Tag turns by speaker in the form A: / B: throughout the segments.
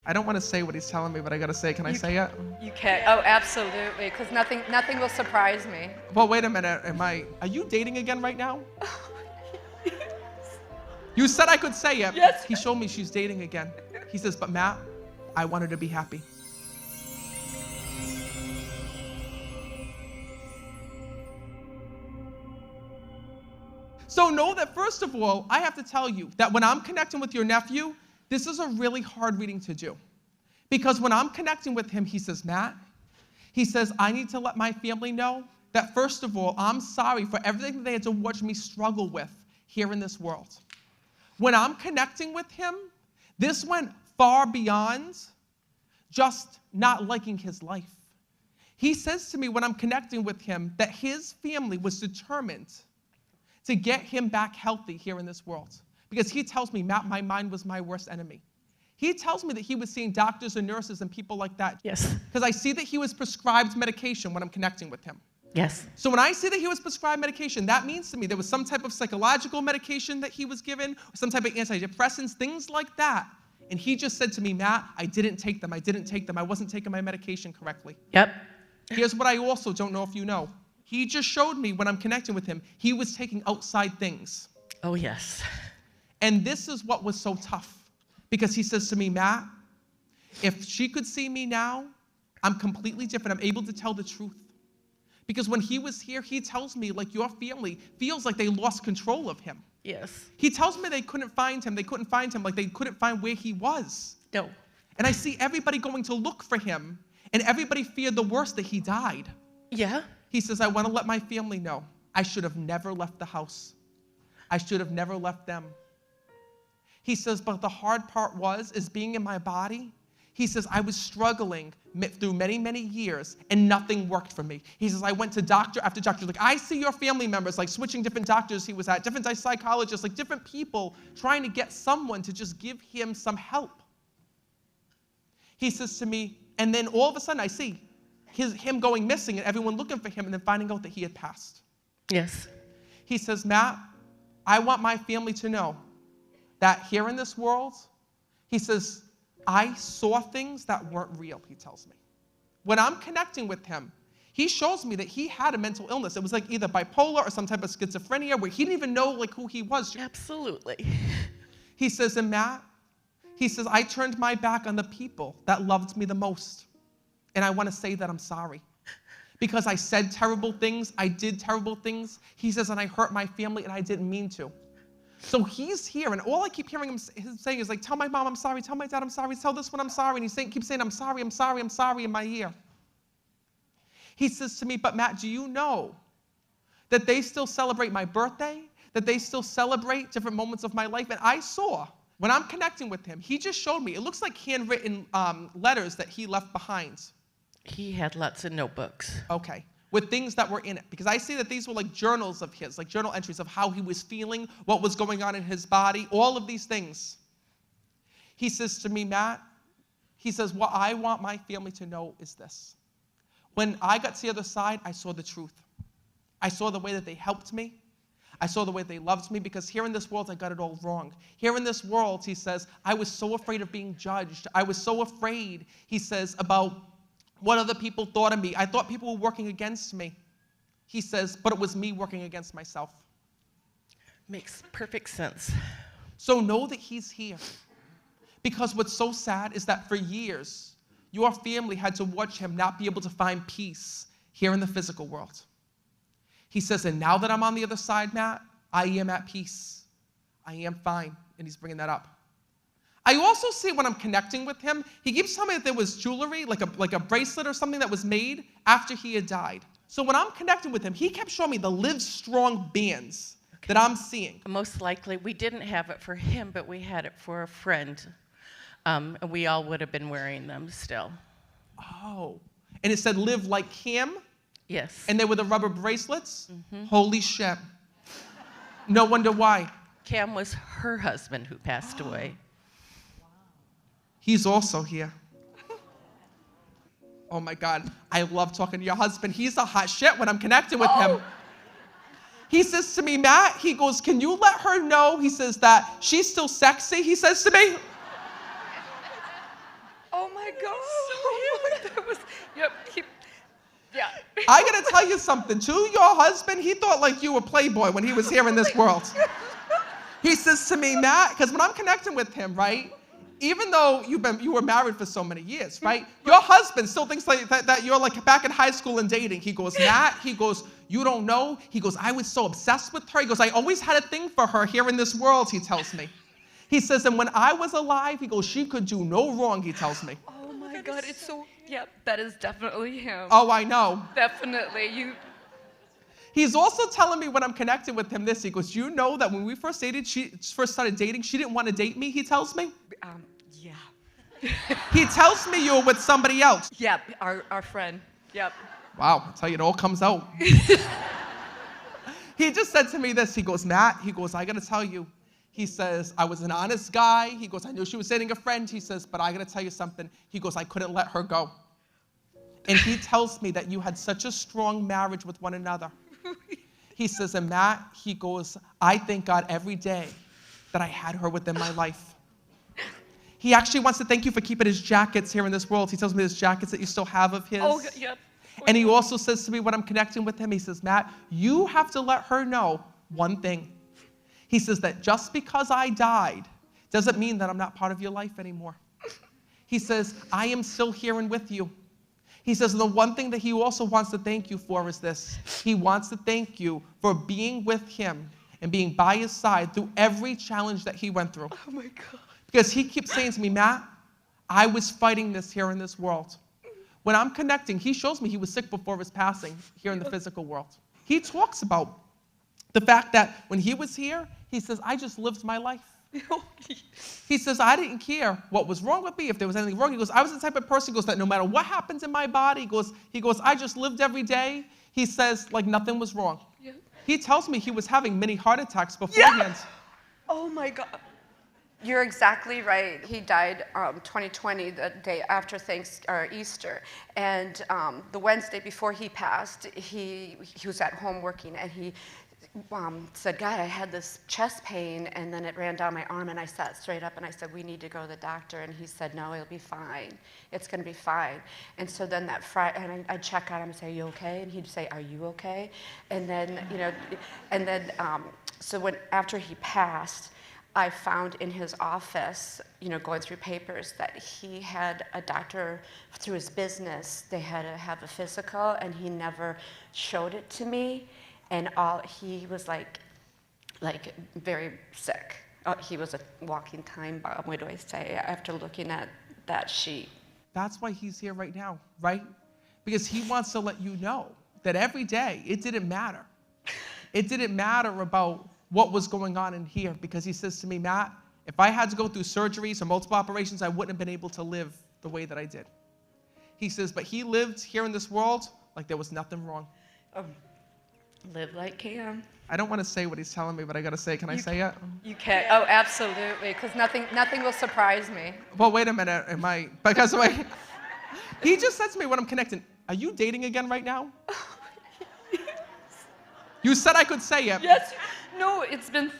A: I don't want to say what he's telling me, but I got to say, can I say it?
B: You can. Oh, absolutely, because nothing will surprise me.
A: Well, wait a minute. Are you dating again right now? You said I could say it.
B: Yes.
A: He showed me she's dating again. He says, but Matt, I want her to be happy. So know that, first of all, I have to tell you that when I'm connecting with your nephew, this is a really hard reading to do. Because when I'm connecting with him, he says, Matt, he says, I need to let my family know that, first of all, I'm sorry for everything that they had to watch me struggle with here in this world. When I'm connecting with him, this went far beyond just not liking his life. He says to me when I'm connecting with him that his family was determined to get him back healthy here in this world. Because he tells me, Matt, my mind was my worst enemy. He tells me that he was seeing doctors and nurses and people like that.
C: Yes.
A: Because I see that he was prescribed medication when I'm connecting with him.
C: Yes.
A: So when I see that he was prescribed medication, that means to me there was some type of psychological medication that he was given, or some type of antidepressants, things like that. And he just said to me, Matt, I didn't take them. I wasn't taking my medication correctly.
C: Yep.
A: Here's what I also don't know if you know. He just showed me when I'm connecting with him, he was taking outside things.
C: Oh, yes.
A: And this is what was so tough. Because he says to me, Matt, if she could see me now, I'm completely different. I'm able to tell the truth. Because when he was here, he tells me, like, your family feels like they lost control of him.
C: Yes.
A: He tells me they couldn't find him, like they couldn't find where he was.
C: No.
A: And I see everybody going to look for him, and everybody feared the worst, that he died.
C: Yeah.
A: He says, I want to let my family know I should have never left the house. I should have never left them. He says, but the hard part is being in my body. He says, I was struggling through many, many years, and nothing worked for me. He says, I went to doctor after doctor. Like, I see your family members, like, switching different doctors he was at, different psychologists, like, different people trying to get someone to just give him some help. He says to me, and then all of a sudden I see him going missing and everyone looking for him and then finding out that he had passed.
C: Yes.
A: He says, Matt, I want my family to know that here in this world, he says, I saw things that weren't real, he tells me. When I'm connecting with him, he shows me that he had a mental illness. It was like either bipolar or some type of schizophrenia where he didn't even know, like, who he was.
C: Absolutely.
A: He says, and Matt, he says, I turned my back on the people that loved me the most. And I want to say that I'm sorry. Because I said terrible things, I did terrible things. He says, and I hurt my family and I didn't mean to. So he's here, and all I keep hearing him saying is like, tell my mom I'm sorry, tell my dad I'm sorry, tell this one I'm sorry. And he keeps saying, I'm sorry in my ear. He says to me, but Matt, do you know that they still celebrate my birthday? That they still celebrate different moments of my life? And I saw, when I'm connecting with him, he just showed me, it looks like handwritten letters that he left behind.
C: He had lots of notebooks.
A: Okay. With things that were in it. Because I see that these were like journals of his, like journal entries of how he was feeling, what was going on in his body, all of these things. He says to me, Matt, he says, what I want my family to know is this. When I got to the other side, I saw the truth. I saw the way that they helped me. I saw the way they loved me, because here in this world, I got it all wrong. Here in this world, he says, I was so afraid of being judged. I was so afraid, he says, about what other people thought of me. I thought people were working against me. He says, but it was me working against myself.
C: Makes perfect sense.
A: So know that he's here. Because what's so sad is that for years, your family had to watch him not be able to find peace here in the physical world. He says, and now that I'm on the other side, Matt, I am at peace. I am fine. And he's bringing that up. I also see when I'm connecting with him, he keeps telling me that there was jewelry, like a bracelet or something that was made after he had died. So when I'm connecting with him, he kept showing me the Live Strong bands that I'm seeing.
C: Most likely, we didn't have it for him, but we had it for a friend. And we all would have been wearing them still.
A: Oh. And it said, live like him?
C: Yes.
A: And they were the rubber bracelets? Mm-hmm. Holy shit. No wonder why.
C: Cam was her husband who passed away.
A: He's also here. Oh my God, I love talking to your husband. He's a hot shit when I'm connecting with him. He says to me, Matt, he goes, can you let her know, he says, that she's still sexy, he says to me.
B: God. Oh my, that was, yep. Yeah.
A: I gotta tell you something, too. Your husband, he thought like you were Playboy when he was here in this world. He says to me, Matt, because when I'm connecting with him, right, even though you were married for so many years, right, your husband still thinks like that you're like back in high school and dating. He goes, Matt, he goes, you don't know. He goes, I was so obsessed with her. He goes, I always had a thing for her here in this world, he tells me. He says, and when I was alive, he goes, she could do no wrong, he tells me.
B: Oh my God, it's so, yep, that is definitely him.
A: Oh, I know.
B: Definitely,
A: He's also telling me when I'm connecting with him this, he goes, you know that when we first started dating, she didn't want to date me, he tells me.
B: yeah.
A: He tells me you're with somebody else.
B: Yep, our friend, yep.
A: Wow, I tell you, it all comes out. He just said to me this, he goes, Matt, he goes, I gotta tell you, he says, I was an honest guy. He goes, I knew she was dating a friend. He says, but I gotta tell you something. He goes, I couldn't let her go. And he tells me that you had such a strong marriage with one another. He says, and Matt, he goes, I thank God every day that I had her within my life. He actually wants to thank you for keeping his jackets here in this world. He tells me there's jackets that you still have of his.
B: Oh, yep.
A: And he also says to me when I'm connecting with him, he says, Matt, you have to let her know one thing. He says that just because I died doesn't mean that I'm not part of your life anymore. He says, I am still here and with you. He says, the one thing that he also wants to thank you for is this. He wants to thank you for being with him and being by his side through every challenge that he went through.
B: Oh my God.
A: Because he keeps saying to me, Matt, I was fighting this here in this world. When I'm connecting, he shows me he was sick before his passing here in the physical world. He talks about the fact that when he was here, he says, I just lived my life. He says, I didn't care what was wrong with me, if there was anything wrong. He goes, I was the type of person, he goes, that no matter what happens in my body, he goes, I just lived every day. He says, like nothing was wrong.
B: Yeah.
A: He tells me he was having many heart attacks beforehand.
B: Yeah. Oh my God.
D: You're exactly right. He died 2020, the day after Easter. And the Wednesday before he passed, he was at home working, and he said, God, I had this chest pain, and then it ran down my arm, and I sat straight up, and I said, we need to go to the doctor. And he said, no, it'll be fine. It's going to be fine. And so then that Friday, and I'd check on him and say, are you okay? And he'd say, are you okay? And then, so after he passed, I found in his office, going through papers, that he had a doctor through his business. They had to have a physical, and he never showed it to me. And he was like very sick. He was a walking time bomb, what do I say, after looking at that sheet.
A: That's why he's here right now, right? Because he wants to let you know that every day it didn't matter. It didn't matter about what was going on in here, because he says to me, Matt, if I had to go through surgeries or multiple operations, I wouldn't have been able to live the way that I did. He says, but he lived here in this world like there was nothing wrong.
B: Live like Cam.
A: I don't want to say what he's telling me, but I got to say, can I say it?
B: You can. Oh, absolutely, because nothing will surprise me.
A: Well, wait a minute. Because wait. He just said to me when I'm connecting, are you dating again right now? You said I could say it.
B: Yes. No, it's been,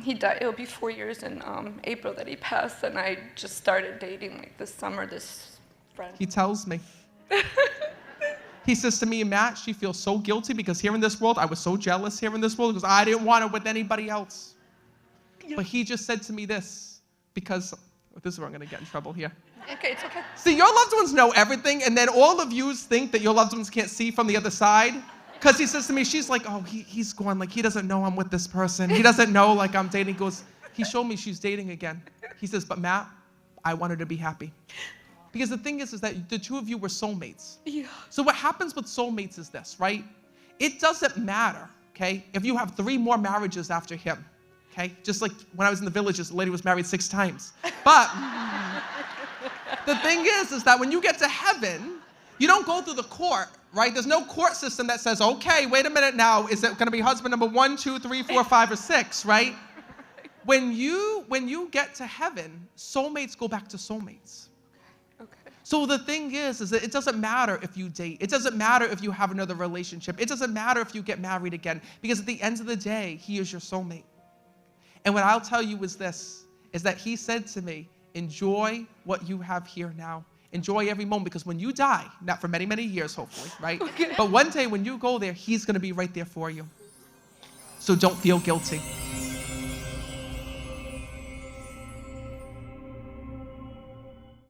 B: he died, it'll be 4 years in April that he passed, and I just started dating like this summer, this friend.
A: He tells me. He says to me, Matt, she feels so guilty because here in this world, I was so jealous here in this world because I didn't want her with anybody else. Yeah. But he just said to me this, because this is where I'm going to get in trouble here.
B: Okay, it's okay.
A: See, your loved ones know everything, and then all of you think that your loved ones can't see from the other side. Because he says to me, she's like, oh, he's gone. Like, he doesn't know I'm with this person. He doesn't know, like, I'm dating. He goes, he showed me she's dating again. He says, but Matt, I want her to be happy. Because the thing is that the two of you were soulmates.
B: Yeah.
A: So what happens with soulmates is this, right? It doesn't matter, okay, if you have 3 more marriages after him, okay? Just like when I was in the villages, the lady was married 6 times. But the thing is that when you get to heaven, you don't go through the court, right? There's no court system that says, okay, wait a minute now, is it going to be husband number 1, 2, 3, 4, 5, or 6, right? When you get to heaven, soulmates go back to soulmates. So the thing is that it doesn't matter if you date. It doesn't matter if you have another relationship. It doesn't matter if you get married again, because at the end of the day, he is your soulmate. And what I'll tell you is this, is that he said to me, enjoy what you have here now. Enjoy every moment, because when you die, not for many, many years, hopefully, right?
B: Okay.
A: But one day when you go there, he's going to be right there for you. So don't feel guilty.